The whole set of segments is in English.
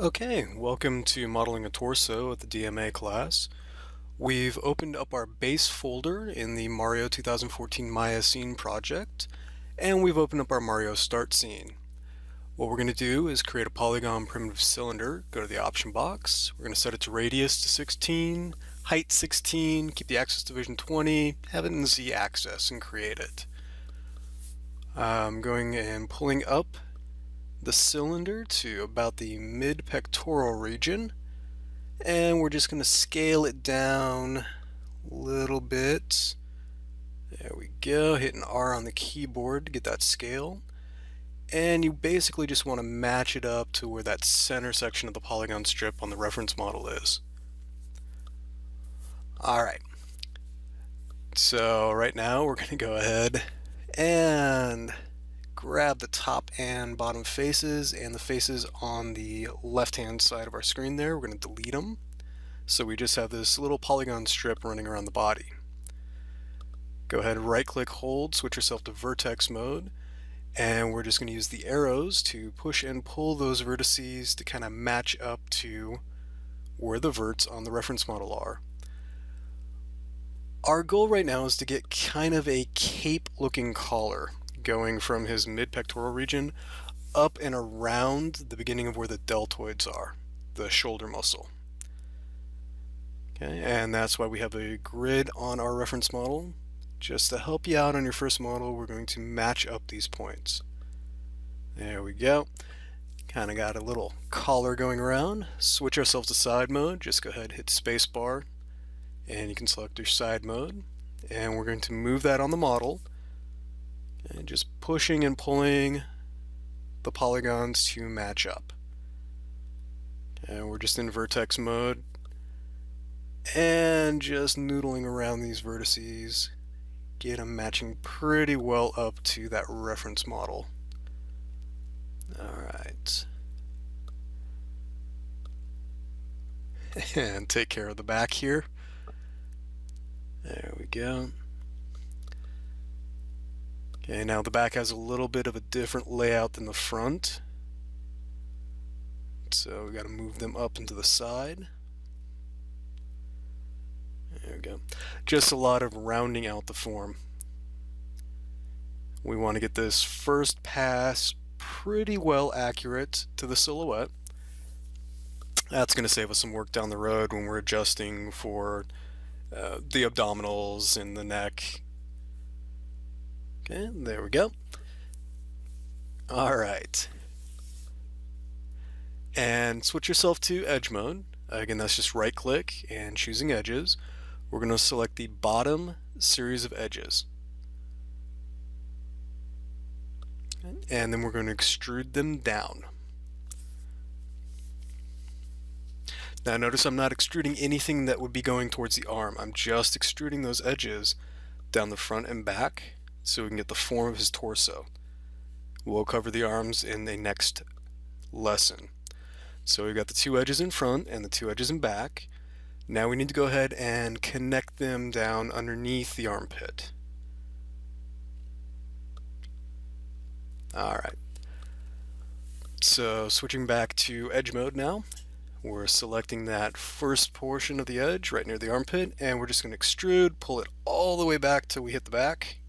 Okay, welcome to Modeling a Torso at the DMA class. We've opened up our base folder in the Mario 2014 Maya scene project, and we've opened up our Mario start scene. What we're going to do is create a polygon primitive cylinder, go to the option box, we're going to set its radius to 16, height 16, keep the axis division 20, have it in the z-axis, and create it. I'm going and pulling up the cylinder to about the mid-pectoral region, and we're just going to scale it down a little bit. There we go, hitting R on the keyboard to get that scale. And you basically just want to match it up to where that center section of the polygon strip on the reference model is. Alright, so right now we're going to go ahead and grab the top and bottom faces and the faces on the left hand side of our screen there. We're going to delete them. So we just have this little polygon strip running around the body. Go ahead and right click, hold, switch yourself to vertex mode, and we're just going to use the arrows to push and pull those vertices to kind of match up to where the verts on the reference model are. Our goal right now is to get kind of a cape looking collar going from his mid-pectoral region up and around the beginning of where the deltoids are, the shoulder muscle. Okay, and that's why we have a grid on our reference model. Just to help you out on your first model, we're going to match up these points. There we go. Kind of got a little collar going around. Switch ourselves to side mode. Just go ahead and hit spacebar, and you can select your side mode. And we're going to move that on the model, and just pushing and pulling the polygons to match up. And we're just in vertex mode, and just noodling around these vertices, get them matching pretty well up to that reference model. Alright. And take care of the back here. There we go. Okay, now the back has a little bit of a different layout than the front. So we got to move them up into the side. There we go. Just a lot of rounding out the form. We want to get this first pass pretty well accurate to the silhouette. That's going to save us some work down the road when we're adjusting for the abdominals and the neck. Okay, there we go. Alright. And switch yourself to edge mode. Again, that's just right click and choosing edges. We're going to select the bottom series of edges. And then we're going to extrude them down. Now notice I'm not extruding anything that would be going towards the arm. I'm just extruding those edges down the front and back so we can get the form of his torso. We'll cover the arms in the next lesson. So we've got the two edges in front and the two edges in back. Now we need to go ahead and connect them down underneath the armpit. Alright. So switching back to edge mode now. We're selecting that first portion of the edge right near the armpit, and we're just going to extrude, pull it all the way back till we hit the back.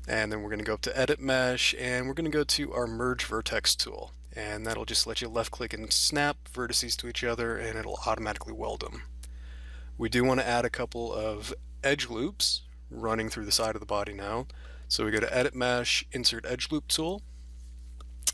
And then we're going to go up to Edit Mesh, and we're going to go to our Merge Vertex tool. And that'll just let you left click and snap vertices to each other, and it'll automatically weld them. We do want to add a couple of edge loops running through the side of the body now. So we go to Edit Mesh, Insert Edge Loop tool,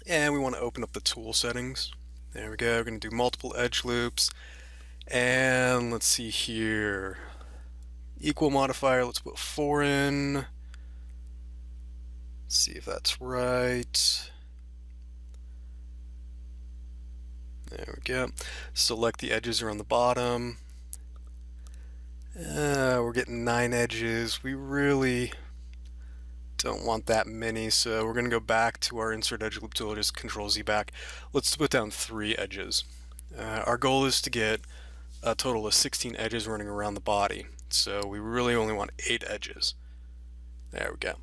and we want to open up the tool settings. There we go. We're going to do multiple edge loops, and let's see here. Equal modifier, let's put 4 in. Let's see if that's right. There we go. Select the edges around the bottom. We're getting 9 edges. We really don't want that many, so we're going to go back to our Insert Edge Loop tool, just Control Z back. Let's put down 3 edges. Our goal is to get a total of 16 edges running around the body, so we really only want 8 edges. There we go.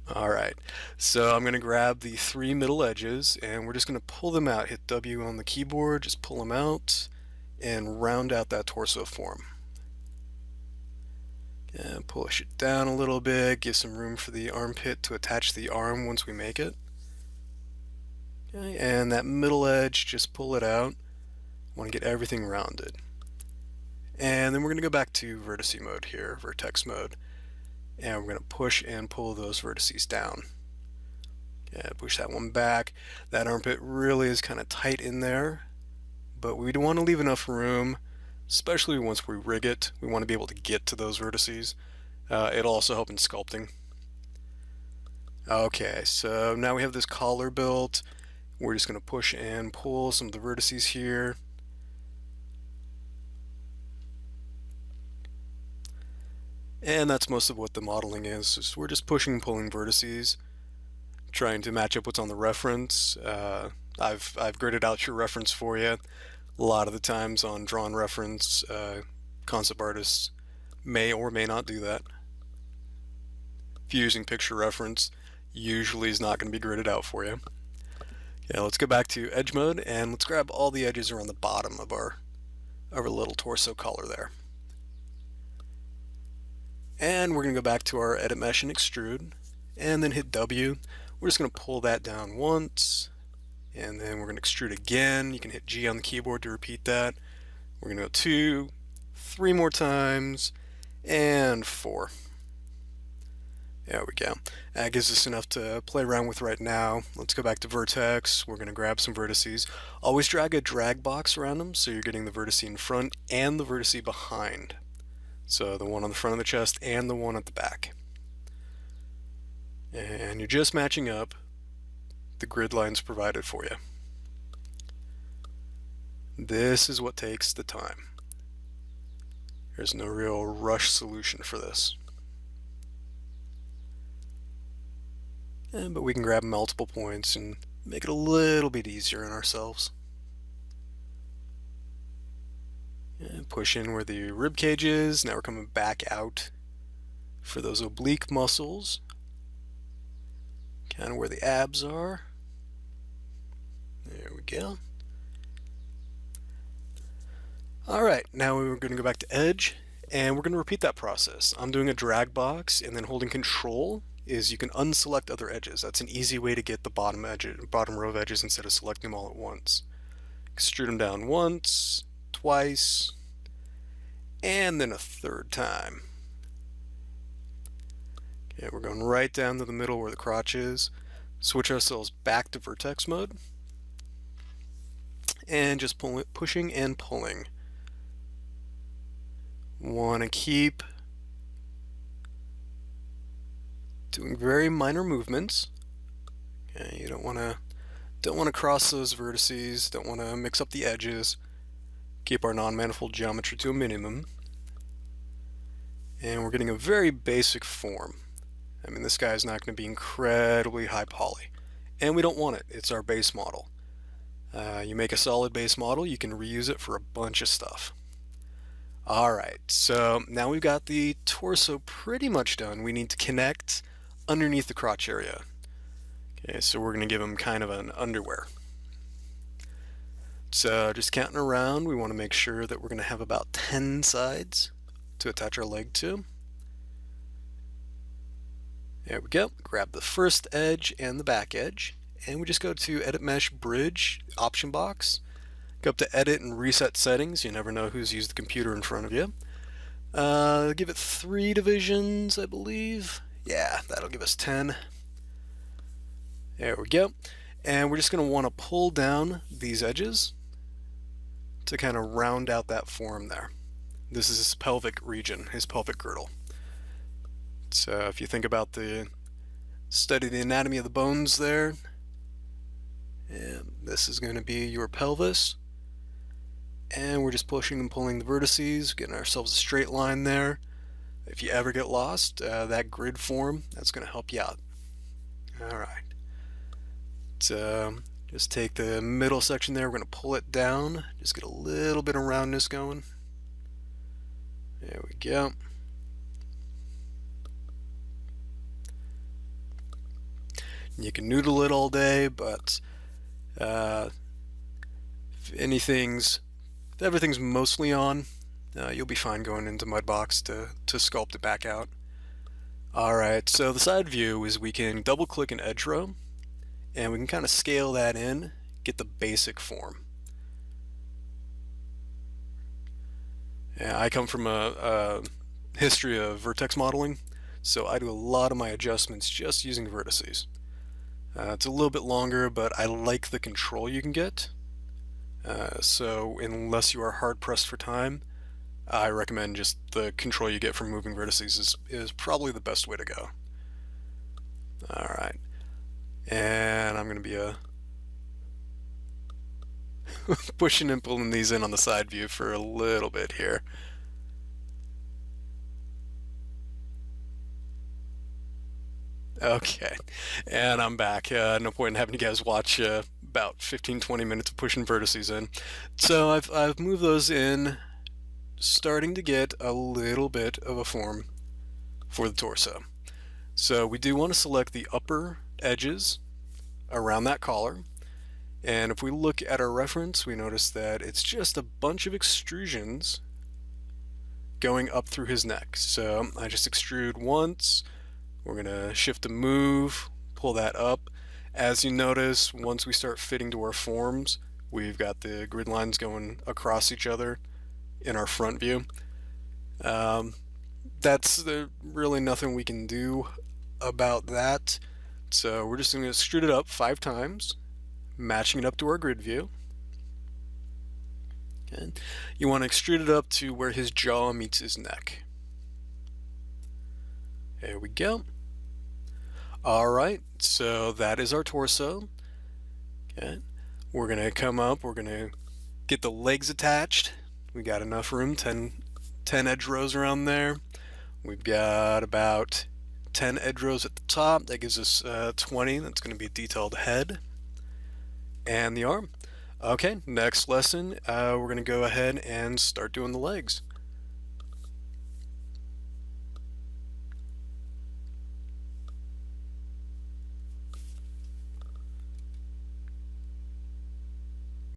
Alright, so I'm going to grab the three middle edges and we're just going to pull them out. Hit W on the keyboard, just pull them out and round out that torso form. And push it down a little bit, give some room for the armpit to attach the arm once we make it. Okay, and that middle edge, just pull it out. Want to get everything rounded. And then we're going to go back to vertice mode here, vertex mode. And we're going to push and pull those vertices down. Yeah, push that one back. That armpit really is kind of tight in there, but we don't want to leave enough room, especially once we rig it. We want to be able to get to those vertices. It'll also help in sculpting. Okay, so now we have this collar built. We're just going to push and pull some of the vertices here. And that's most of what the modeling is. We're just pushing and pulling vertices, trying to match up what's on the reference. I've gridded out your reference for you. A lot of the times on drawn reference, concept artists may or may not do that. If you're using picture reference, usually is not going to be gridded out for you. Yeah, let's go back to edge mode and let's grab all the edges around the bottom of our little torso collar there. And we're going to go back to our edit mesh and extrude and then hit W. We're just going to pull that down once and then we're going to extrude again. You can hit G on the keyboard to repeat that. We're going to go 2, 3 more times, and 4. There we go. That gives us enough to play around with right now. Let's go back to vertex. We're going to grab some vertices. Always drag a drag box around them so you're getting the vertice in front and the vertice behind. So the one on the front of the chest and the one at the back. And you're just matching up the grid lines provided for you. This is what takes the time. There's no real rush solution for this. But we can grab multiple points and make it a little bit easier on ourselves. And push in where the rib cage is. Now we're coming back out for those oblique muscles. Kind of where the abs are. There we go. Alright, now we're going to go back to edge and we're going to repeat that process. I'm doing a drag box and then holding control is you can unselect other edges. That's an easy way to get the bottom row of edges instead of selecting them all at once. Extrude them down once, twice, and then a third time. Okay, we're going right down to the middle where the crotch is. Switch ourselves back to vertex mode. And just pushing and pulling. Want to keep doing very minor movements. Okay, you don't want to cross those vertices, don't want to mix up the edges. Keep our non-manifold geometry to a minimum. And we're getting a very basic form. I mean, this guy is not going to be incredibly high poly. And we don't want it. It's our base model. You make a solid base model, you can reuse it for a bunch of stuff. Alright, so now we've got the torso pretty much done. We need to connect underneath the crotch area. Okay, so we're going to give him kind of an underwear. So just counting around, we want to make sure that we're going to have about 10 sides to attach our leg to. There we go. Grab the first edge and the back edge, and we just go to Edit Mesh Bridge option box. Go up to Edit and Reset Settings. You never know who's used the computer in front of you. Give it 3 divisions, I believe. Yeah, that'll give us 10. There we go. And we're just going to want to pull down these edges to kind of round out that form there. This is his pelvic region, his pelvic girdle. So if you think about study the anatomy of the bones there, and this is going to be your pelvis. And we're just pushing and pulling the vertices, getting ourselves a straight line there. If you ever get lost, that grid form, that's going to help you out. Alright. Just take the middle section there, we're going to pull it down, just get a little bit of roundness going. There we go. You can noodle it all day, but if everything's mostly on, you'll be fine going into Mudbox to sculpt it back out. Alright, so the side view is we can double click an edge row, and we can kind of scale that in, get the basic form. I come from a history of vertex modeling, so I do a lot of my adjustments just using vertices. It's a little bit longer, but I like the control you can get. So unless you are hard pressed for time, I recommend just the control you get from moving vertices is probably the best way to go. Alright, and I'm going to be pushing and pulling these in on the side view for a little bit here. Okay, and I'm back. No point in having you guys watch about 15-20 minutes of pushing vertices in. So I've moved those in, starting to get a little bit of a form for the torso. So we do want to select the upper edges around that collar, and if we look at our reference, we notice that it's just a bunch of extrusions going up through his neck. So I just extrude once. We're going to shift to move, pull that up. As you notice, once we start fitting to our forms, we've got the grid lines going across each other in our front view. That's really nothing we can do about that. So we're just going to extrude it up 5 times, matching it up to our grid view. Okay. You want to extrude it up to where his jaw meets his neck. There we go. Alright, so that is our torso. Okay. We're going to come up, we're going to get the legs attached. We got enough room, 10 edge rows around there. We've got about 10 edge rows at the top. That gives us 20. That's going to be a detailed head and the arm. Okay, next lesson, we're going to go ahead and start doing the legs.